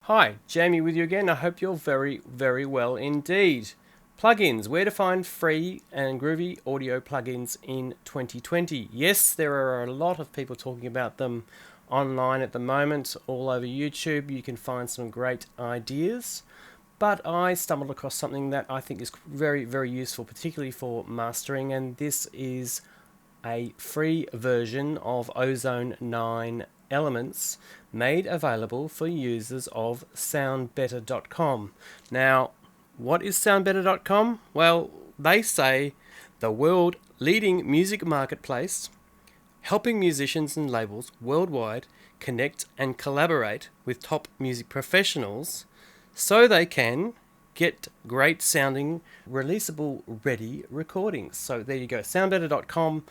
Hi, Jamie with you again. I hope you're very well indeed. Plugins, where to find free and groovy audio plugins in 2020. Yes, there are a lot of people talking about them online at the moment, all over YouTube. You can find some great ideas, but I stumbled across something that I think is very useful, particularly for mastering, and this is a free version of Ozone 9 Elements made available for users of SoundBetter.com. Now, what is SoundBetter.com? Well, they say the world leading music marketplace, helping musicians and labels worldwide connect and collaborate with top music professionals so they can get great sounding, releasable ready recordings. So there you go, soundbetter.com.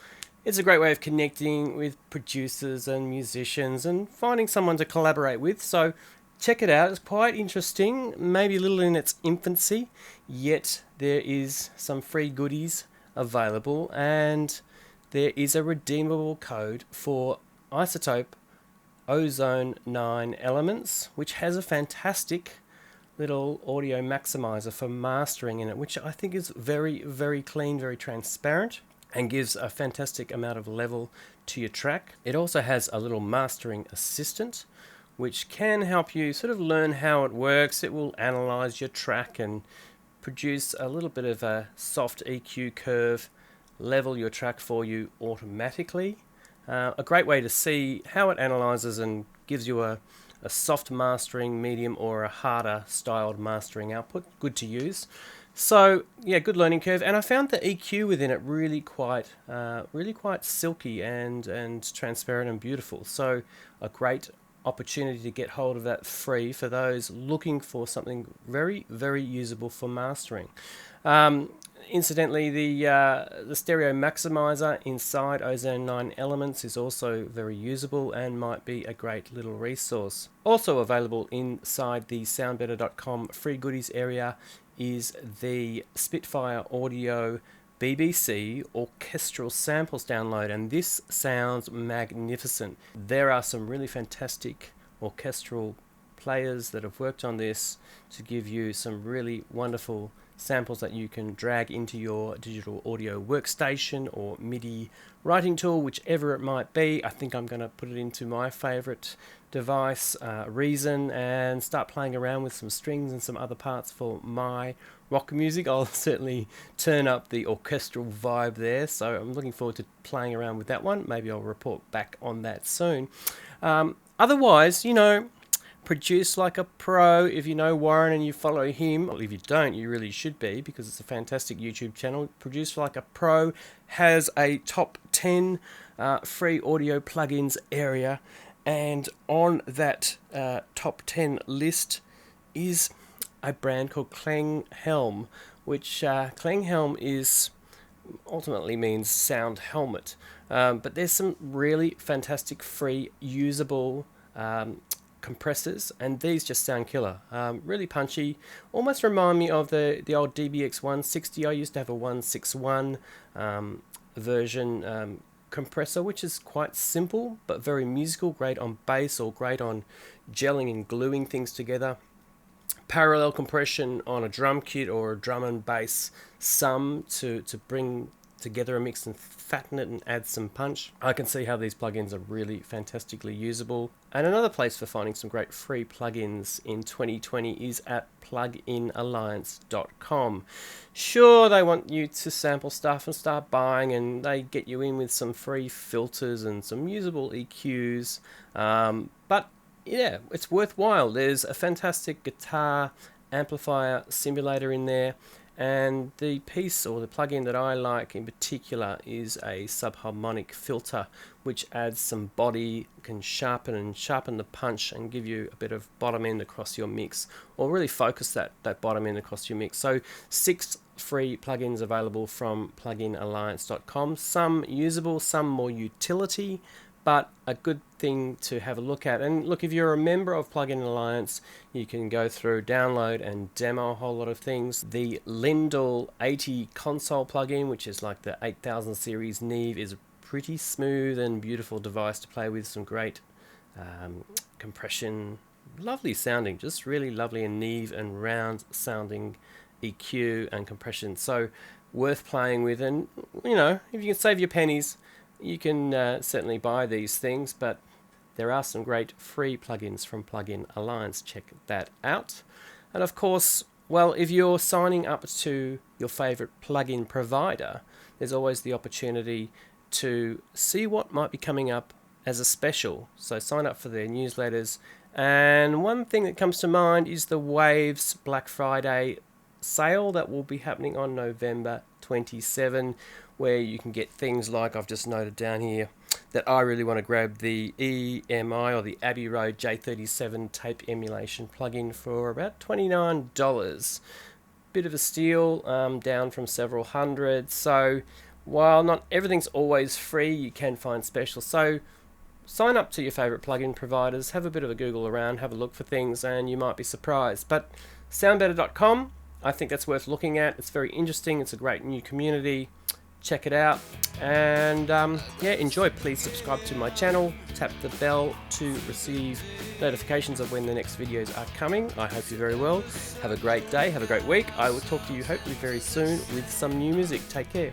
It's a great way of connecting with producers and musicians and finding someone to collaborate with. So check it out. It's quite interesting, maybe a little in its infancy, yet there is some free goodies available, and there is a redeemable code for Isotope Ozone 9 Elements, which has a fantastic little audio maximizer for mastering in it, which I think is very clean, very transparent, and gives a fantastic amount of level to your track. It also has a little mastering assistant, which can help you sort of learn how it works. It will analyze your track and produce a little bit of a soft EQ curve, level your track for you automatically. A great way to see how it analyzes and gives you a soft mastering, medium, or a harder styled mastering output. Good to use. So yeah, good learning curve, and I found the EQ within it really quite silky and transparent and beautiful. So a great opportunity to get hold of that free for those looking for something very usable for mastering. Incidentally, the stereo maximizer inside Ozone 9 Elements is also very usable and might be a great little resource. Also available inside the soundbetter.com free goodies area is the Spitfire Audio BBC orchestral samples download, and this sounds magnificent. There are some really fantastic orchestral players that have worked on this to give you some really wonderful samples that you can drag into your digital audio workstation or MIDI writing tool, whichever it might be. I think I'm going to put it into my favorite device, Reason, and start playing around with some strings and some other parts for my rock music. I'll certainly turn up the orchestral vibe there, so I'm looking forward to playing around with that one. Maybe I'll report back on that soon. Otherwise, produce like a pro. If you know Warren and you follow him, well, if you don't, you really should be, because it's a fantastic YouTube channel. Produce like a pro has a top 10 free audio plugins area, and on that top 10 list is a brand called Klanghelm, which Klanghelm is ultimately means sound helmet. But there's some really fantastic free usable compressors, and these just sound killer. Really punchy, almost remind me of the old DBX 160. I used to have a 161 version compressor, which is quite simple but very musical, great on bass or great on gelling and gluing things together. Parallel compression on a drum kit or a drum and bass to bring together a mix and fatten it and add some punch. I can see how these plugins are really fantastically usable. And another place for finding some great free plugins in 2020 is at pluginalliance.com. Sure, they want you to sample stuff and start buying, and they get you in with some free filters and some usable EQs, but yeah, it's worthwhile. There's a fantastic guitar amplifier simulator in there, and the piece or the plugin that I like in particular is a subharmonic filter, which adds some body, can sharpen the punch and give you a bit of bottom end across your mix, or really focus that bottom end across your mix. So 6 free plugins available from pluginalliance.com, some usable, some more utility, but a good thing to have a look at. And look, if you're a member of Plugin Alliance, you can go through, download and demo a whole lot of things. The Lindell 80 console plugin, which is like the 8000 series Neve, is a pretty smooth and beautiful device to play with. Some great compression, lovely sounding, just really lovely and neve and round sounding EQ and compression. So worth playing with, and you know, if you can save your pennies, you can certainly buy these things, but there are some great free plugins from Plugin Alliance. Check that out. And of course, well, if you're signing up to your favorite plugin provider, there's always the opportunity to see what might be coming up as a special. So sign up for their newsletters. And one thing that comes to mind is the Waves Black Friday sale that will be happening on November 27, where you can get things like, I've just noted down here, that I really want to grab the EMI or the Abbey Road J37 tape emulation plugin for about $29. Bit of a steal, down from several hundred. So while not everything's always free, you can find specials. So sign up to your favorite plugin providers, have a bit of a Google around, have a look for things, and you might be surprised. But SoundBetter.com, I think that's worth looking at. It's very interesting. It's a great new community. Check it out, and yeah, enjoy. Please subscribe to my channel, tap the bell to receive notifications of when the next videos are coming. I hope you're very well. Have a great day, have a great week. I will talk to you hopefully very soon with some new music. Take care.